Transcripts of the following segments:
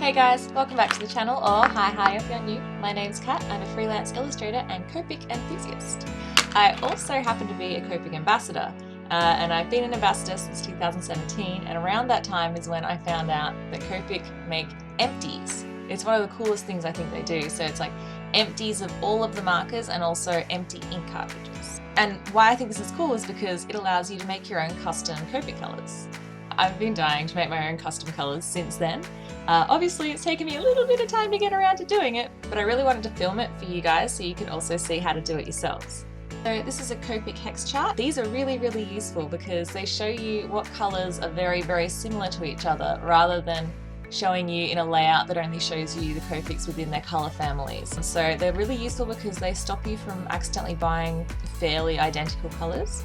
Hey guys, welcome back to the channel, or hi if you're new. My name's Kat, I'm a freelance illustrator and Copic enthusiast. I also happen to be a Copic ambassador, and I've been an ambassador since 2017, and around that time is when I found out that Copic make empties. It's one of the coolest things I think they do, so it's like empties of all of the markers and also empty ink cartridges. And why I think this is cool is because it allows you to make your own custom Copic colours. I've been dying to make my own custom colours since then. Obviously it's taken me a little bit of time to get around to doing it, but I really wanted to film it for you guys so you could also see how to do it yourselves. So this is a Copic hex chart. These are really useful because they show you what colours are very similar to each other rather than showing you in a layout that only shows you the Copics within their colour families. And so they're really useful because they stop you from accidentally buying fairly identical colours.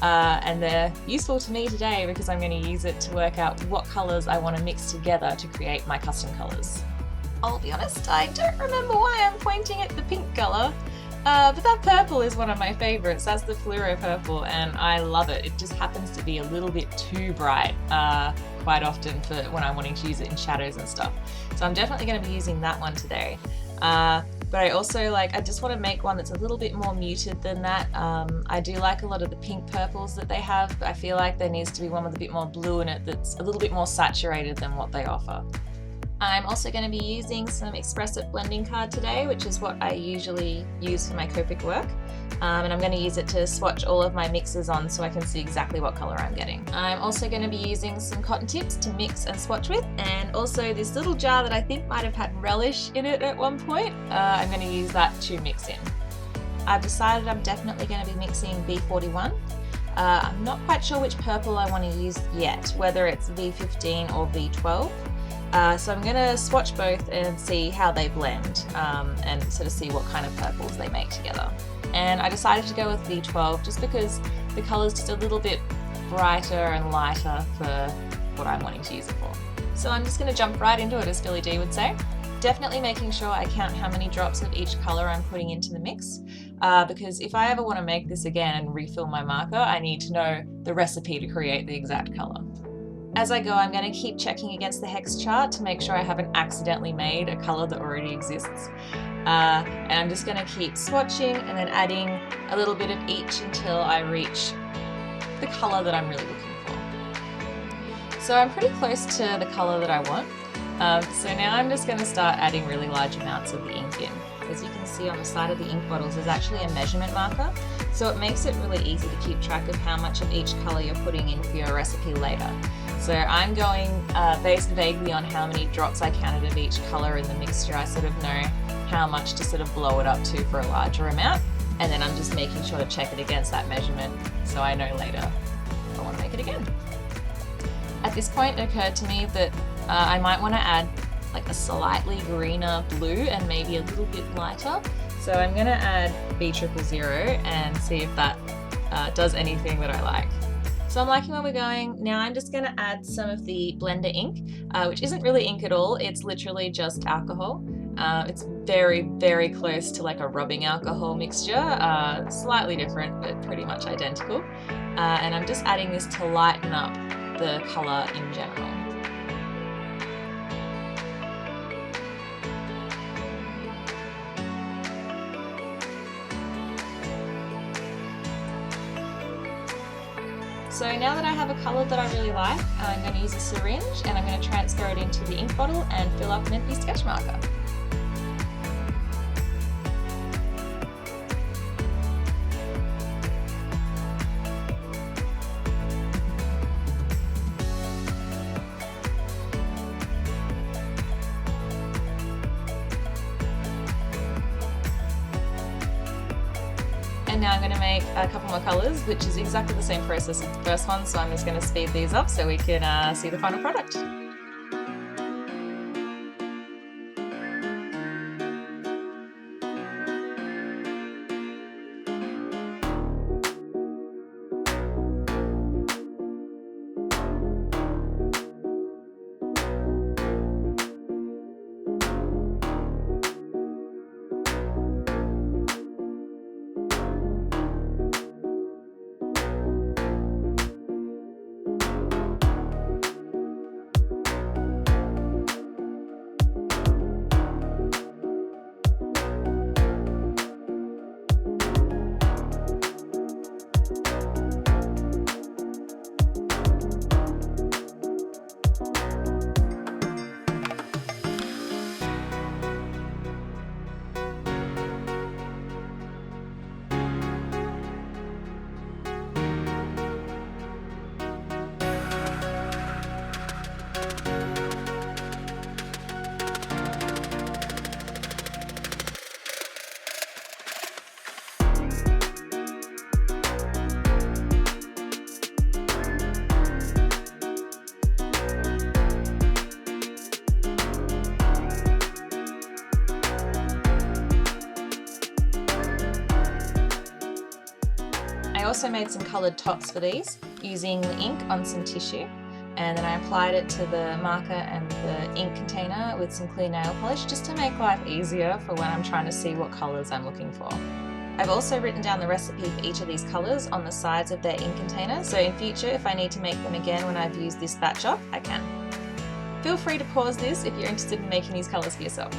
And they're useful to me today because I'm going to use it to work out what colours I want to mix together to create my custom colours. I'll be honest, I don't remember why I'm pointing at the pink colour, but that purple is one of my favourites. That's the fluoro purple and I love it. It just happens to be a little bit too bright quite often for when I'm wanting to use it in shadows and stuff. So I'm definitely going to be using that one today. But I also I just want to make one that's a little bit more muted than that. I do like a lot of the pink purples that they have, but I feel like there needs to be one with a bit more blue in it that's a little bit more saturated than what they offer. I'm also going to be using some Express-It blending card today, which is what I usually use for my Copic work. And I'm going to use it to swatch all of my mixes on so I can see exactly what colour I'm getting. I'm also going to be using some cotton tips to mix and swatch with, and also this little jar that I think might have had relish in it at one point. I'm going to use that to mix in. I've decided I'm definitely going to be mixing B41. I'm not quite sure which purple I want to use yet, whether it's V15 or V12. So I'm going to swatch both and see how they blend and sort of see what kind of purples they make together. And I decided to go with V12 just because the colour's just a little bit brighter and lighter for what I'm wanting to use it for. So I'm just going to jump right into it, as Philly D would say. Definitely making sure I count how many drops of each colour I'm putting into the mix, because if I ever want to make this again and refill my marker, I need to know the recipe to create the exact colour. As I go, I'm going to keep checking against the hex chart to make sure I haven't accidentally made a colour that already exists. And I'm just going to keep swatching and then adding a little bit of each until I reach the colour that I'm really looking for. So I'm pretty close to the colour that I want. So now I'm just going to start adding really large amounts of the ink in. As you can see on the side of the ink bottles, there's actually a measurement marker, so it makes it really easy to keep track of how much of each colour you're putting in for your recipe later. So I'm going based vaguely on how many drops I counted of each colour in the mixture. I sort of know how much to sort of blow it up to for a larger amount, and then I'm just making sure to check it against that measurement so I know later if I want to make it again. At this point it occurred to me that I might want to add like a slightly greener blue and maybe a little bit lighter. So I'm going to add B000 and see if that does anything that I like. So I'm liking where we're going. Now I'm just going to add some of the blender ink, which isn't really ink at all. It's literally just alcohol. It's very close to like a rubbing alcohol mixture, slightly different but pretty much identical. And I'm just adding this to lighten up the colour in general. So now that I have a colour that I really like, I'm going to use a syringe and I'm going to transfer it into the ink bottle and fill up an empty sketch marker. And now I'm going to make a couple more colours, which is exactly the same process as the first one, so I'm just going to speed these up so we can see the final product. also made some coloured tops for these using the ink on some tissue, and then I applied it to the marker and the ink container with some clear nail polish just to make life easier for when I'm trying to see what colours I'm looking for. I've also written down the recipe for each of these colours on the sides of their ink container, so in future if I need to make them again when I've used this batch up, I can. Feel free to pause this if you're interested in making these colours for yourself.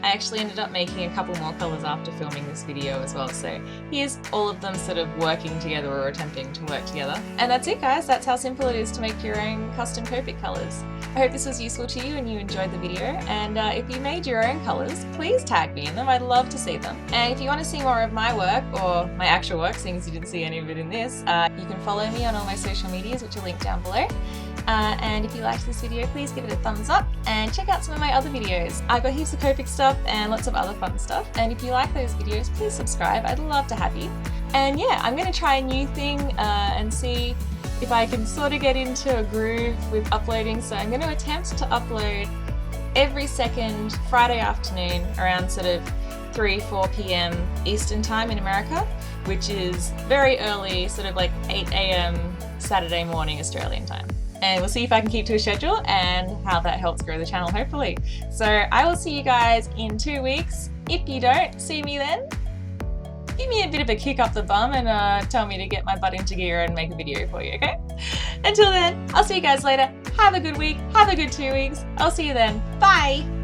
I actually ended up making a couple more colours after filming this video as well, so here's all of them sort of working together or attempting to work together. And that's it guys, that's how simple it is to make your own custom Copic colours. I hope this was useful to you and you enjoyed the video, and if you made your own colours, please tag me in them, I'd love to see them. And if you want to see more of my work, or my actual work, seeing as you didn't see any of it in this, you can follow me on all my social medias, which are linked down below. And if you liked this video, please give it a thumbs up and check out some of my other videos. I've got heaps of Copic stuff and lots of other fun stuff, and if you like those videos, please subscribe, I'd love to have you. And yeah, I'm going to try a new thing and see if I can sort of get into a groove with uploading, so I'm going to attempt to upload every second Friday afternoon around sort of 3-4 p.m. Eastern time in America, which is very early, sort of like 8 a.m. Saturday morning Australian time. And we'll see if I can keep to a schedule and how that helps grow the channel, hopefully. So I will see you guys in 2 weeks. If you don't see me then, give me a bit of a kick up the bum and tell me to get my butt into gear and make a video for you, okay? Until then, I'll see you guys later. Have a good week, have a good 2 weeks. I'll see you then. Bye!